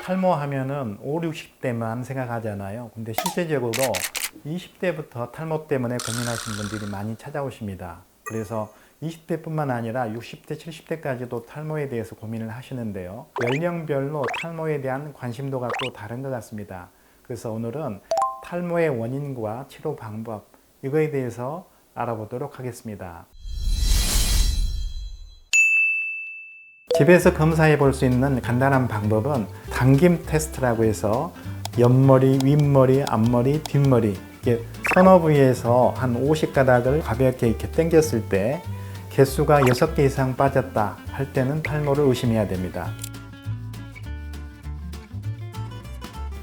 탈모하면은 5, 60대만 생각하잖아요. 근데 실제적으로 20대부터 탈모 때문에 고민하시는 분들이 많이 찾아오십니다. 그래서 20대뿐만 아니라 60대, 70대까지도 탈모에 대해서 고민을 하시는데요. 연령별로 탈모에 대한 관심도가 또 다른 것 같습니다. 그래서 오늘은 탈모의 원인과 치료 방법, 이거에 대해서 알아보도록 하겠습니다. 집에서 검사해 볼 수 있는 간단한 방법은 당김 테스트라고 해서 옆머리, 윗머리, 앞머리, 뒷머리 이렇게 서너 부위에서 한 50가닥을 가볍게 이렇게 당겼을 때 개수가 6개 이상 빠졌다 할 때는 탈모를 의심해야 됩니다.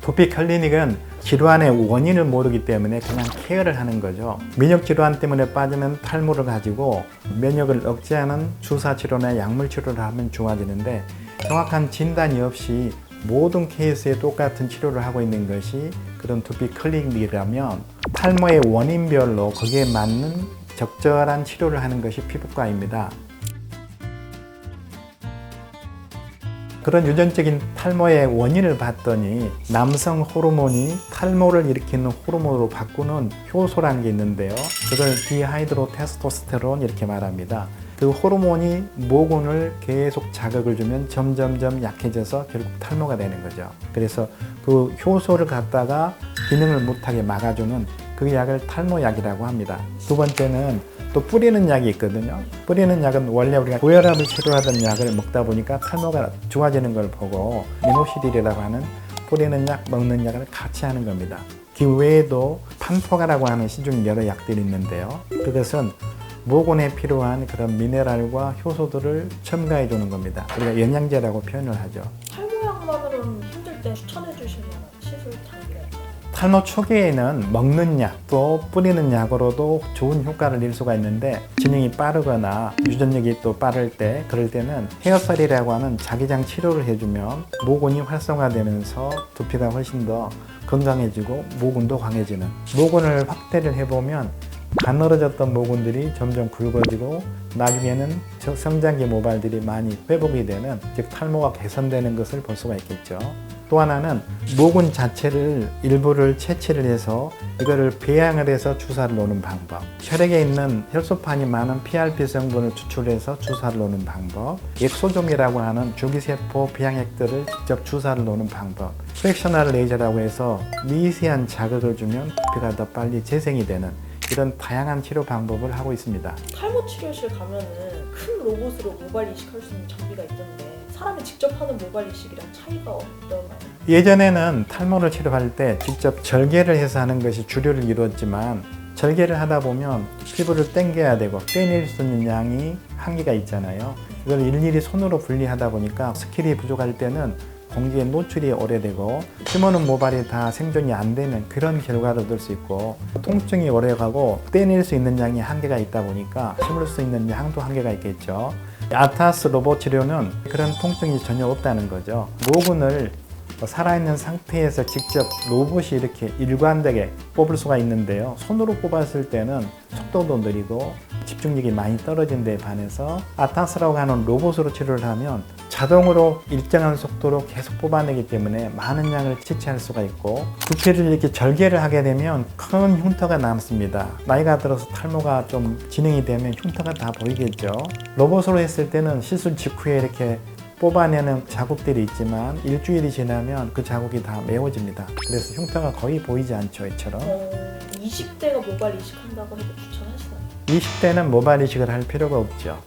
두피 클리닉은 질환의 원인을 모르기 때문에 그냥 케어를 하는 거죠. 면역 질환 때문에 빠지는 탈모를 가지고 면역을 억제하는 주사 치료나 약물 치료를 하면 좋아지는데 정확한 진단이 없이 모든 케이스에 똑같은 치료를 하고 있는 것이 그런 두피 클리닉이라면 탈모의 원인별로 거기에 맞는 적절한 치료를 하는 것이 피부과입니다. 그런 유전적인 탈모의 원인을 봤더니 남성 호르몬이 탈모를 일으키는 호르몬으로 바꾸는 효소라는 게 있는데요. 그걸 디하이드로테스토스테론 이렇게 말합니다. 그 호르몬이 모근을 계속 자극을 주면 점점점 약해져서 결국 탈모가 되는 거죠. 그래서 그 효소를 갖다가 기능을 못하게 막아주는 그 약을 탈모약이라고 합니다. 두 번째는 또 뿌리는 약이 있거든요. 뿌리는 약은 원래 우리가 고혈압을 치료하던 약을 먹다 보니까 탈모가 좋아지는 걸 보고 미노시딜이라고 하는 뿌리는 약, 먹는 약을 같이 하는 겁니다. 그 외에도 판토가라고 하는 시중 여러 약들이 있는데요. 그것은 모근에 필요한 그런 미네랄과 효소들을 첨가해 주는 겁니다. 우리가 영양제라고 표현을 하죠. 탈모약만으로는 힘들 때 추천해 주실 만한 시술 장비가 있나요? 탈모 초기에는 먹는 약, 또 뿌리는 약으로도 좋은 효과를 낼 수가 있는데 진행이 빠르거나 유전력이 또 빠를 때 그럴 때는 헤어살이라고 하는 자기장 치료를 해주면 모근이 활성화되면서 두피가 훨씬 더 건강해지고 모근도 강해지는, 모근을 확대를 해보면 가늘어졌던 모근들이 점점 굵어지고 나중에는 성장기 모발들이 많이 회복이 되는, 즉 탈모가 개선되는 것을 볼 수가 있겠죠. 또 하나는 모근 자체를 일부를 채취를 해서 이거를 배양을 해서 주사를 놓는 방법, 혈액에 있는 혈소판이 많은 PRP 성분을 추출해서 주사를 놓는 방법, 엑소종이라고 하는 줄기세포 배양액들을 직접 주사를 놓는 방법, 프랙셔널 레이저라고 해서 미세한 자극을 주면 두피가 더 빨리 재생이 되는 이런 다양한 치료 방법을 하고 있습니다. 탈모 치료실 가면은 큰 로봇으로 모발 이식할 수 있는 장비가 있던데 사람이 직접 하는 모발 이식이랑 차이가 어떠나요? 예전에는 탈모를 치료할 때 직접 절개를 해서 하는 것이 주류를 이루었지만 절개를 하다 보면 피부를 당겨야 되고 떼낼 수 있는 양이 한계가 있잖아요. 이걸 일일이 손으로 분리하다 보니까 스킬이 부족할 때는 공기에 노출이 오래되고 심어놓은 모발이 다 생존이 안 되는 그런 결과를 얻을 수 있고, 통증이 오래가고 떼낼 수 있는 양이 한계가 있다 보니까 심을 수 있는 양도 한계가 있겠죠. 아타스 로봇 치료는 그런 통증이 전혀 없다는 거죠. 모근을 살아있는 상태에서 직접 로봇이 이렇게 일관되게 뽑을 수가 있는데요. 손으로 뽑았을 때는 속도도 느리고 집중력이 많이 떨어진 데 반해서 아타스라고 하는 로봇으로 치료를 하면 자동으로 일정한 속도로 계속 뽑아내기 때문에 많은 양을 채취할 수가 있고, 두피를 이렇게 절개를 하게 되면 큰 흉터가 남습니다. 나이가 들어서 탈모가 좀 진행이 되면 흉터가 다 보이겠죠. 로봇으로 했을 때는 시술 직후에 이렇게 뽑아내는 자국들이 있지만 일주일이 지나면 그 자국이 다 메워집니다. 그래서 흉터가 거의 보이지 않죠, 이처럼. 20대가 모발 이식한다고 해도 추천하시나요? 20대는 모발 이식을 할 필요가 없죠.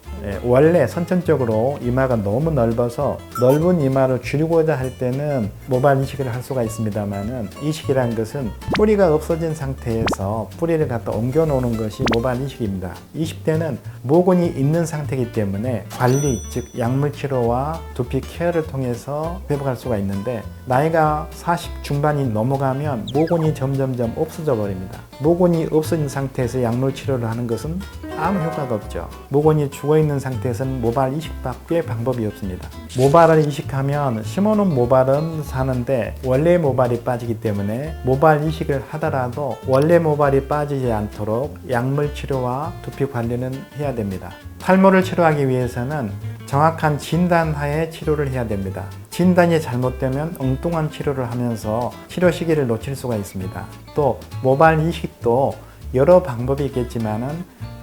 원래 선천적으로 이마가 너무 넓어서 넓은 이마를 줄이고자 할 때는 모발 이식을 할 수가 있습니다만은, 이식이란 것은 뿌리가 없어진 상태에서 뿌리를 갖다 옮겨 놓는 것이 모발 이식입니다. 20대는 모근이 있는 상태이기 때문에 관리, 즉 약물 치료와 두피 케어를 통해서 회복할 수가 있는데, 나이가 40 중반이 넘어가면 모근이 점점점 없어져 버립니다. 모근이 없어진 상태에서 약물 치료를 하는 것은 아무 효과가 없죠. 모근이 죽어있는 상태에서는 모발 이식밖에 방법이 없습니다. 모발을 이식하면 심어놓은 모발은 사는데 원래 모발이 빠지기 때문에 모발 이식을 하더라도 원래 모발이 빠지지 않도록 약물 치료와 두피 관리는 해야 됩니다. 탈모를 치료하기 위해서는 정확한 진단하에 치료를 해야 됩니다. 진단이 잘못되면 엉뚱한 치료를 하면서 치료 시기를 놓칠 수가 있습니다. 또 모발 이식도 여러 방법이 있겠지만은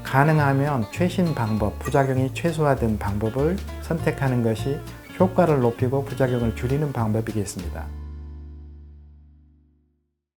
가능하면 최신 방법, 부작용이 최소화된 방법을 선택하는 것이 효과를 높이고 부작용을 줄이는 방법이겠습니다.